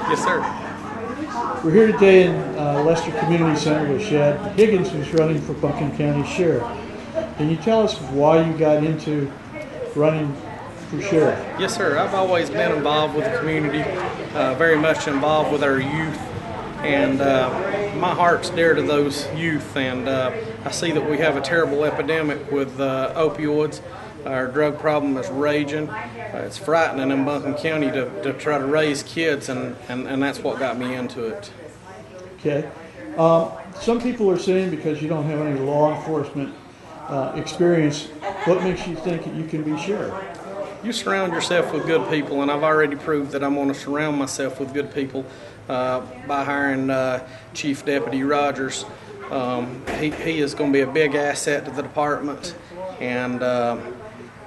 Yes, sir. We're here today in Leicester Community Center with Shad Higgins, who's running for Buncombe County Sheriff. Can you tell us why you got into running for sheriff? Yes, sir. I've always been involved with the community, very much involved with our youth, and my heart's dear to those youth, and I see that we have a terrible epidemic with opioids. Our drug problem is raging. It's frightening in Buncombe County to try to raise kids, and that's what got me into it. Okay. Some people are saying because you don't have any law enforcement experience, what makes you think that you can be sheriff? You surround yourself with good people, and I've already proved that I'm going to surround myself with good people by hiring Chief Deputy Rogers. He is going to be a big asset to the department, and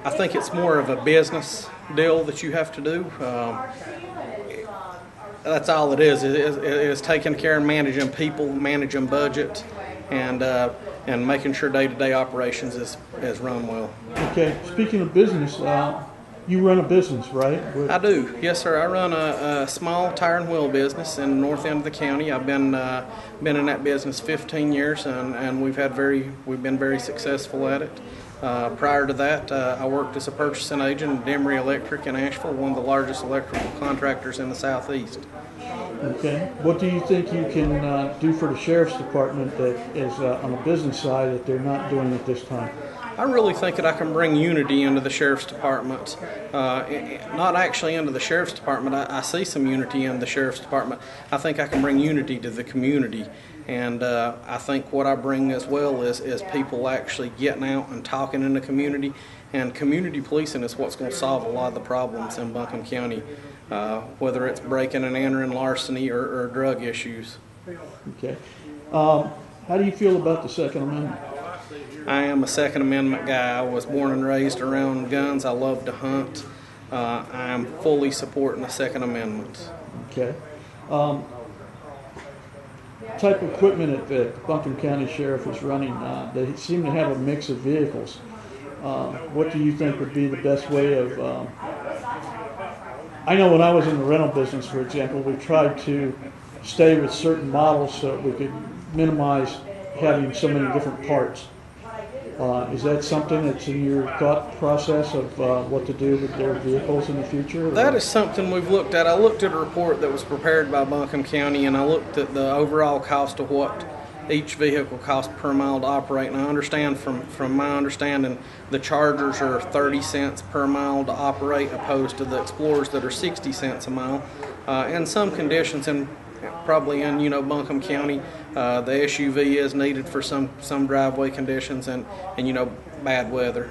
I think it's more of a business deal that you have to do. That's all it is. It is taking care and managing people, managing budget, and making sure day-to-day operations is run well. Okay. Speaking of business, you run a business, right? I do. Yes, sir. I run a small tire and wheel business in the north end of the county. I've been in that business 15 years, and we've been very successful at it. Prior to that, I worked as a purchasing agent at Demery Electric in Asheville, one of the largest electrical contractors in the southeast. Okay. What do you think you can do for the sheriff's department that is on the business side that they're not doing at this time? I really think that I can bring unity into the sheriff's department. Not actually into the sheriff's department. I see some unity in the sheriff's department. I think I can bring unity to the community. And I think what I bring as well is people actually getting out and talking in the community. And community policing is what's going to solve a lot of the problems in Buncombe County, whether it's breaking and entering, larceny, or drug issues. Okay. How do you feel about the Second Amendment? I am a Second Amendment guy. I was born and raised around guns. I love to hunt. I am fully supporting the Second Amendment. Okay. Type of equipment that Buncombe County Sheriff is running, they seem to have a mix of vehicles. What do you think would be the best way of... I know when I was in the rental business, for example, we tried to stay with certain models so we could minimize having so many different parts. Is that something that's in your thought process of what to do with their vehicles in the future? Or? That is something we've looked at. I looked at a report that was prepared by Buncombe County, and I looked at the overall cost of what each vehicle costs per mile to operate. And I understand from my understanding, the Chargers are 30 cents per mile to operate, opposed to the Explorers that are 60 cents a mile. In some conditions, and probably in Buncombe County, the SUV is needed for some driveway conditions and bad weather.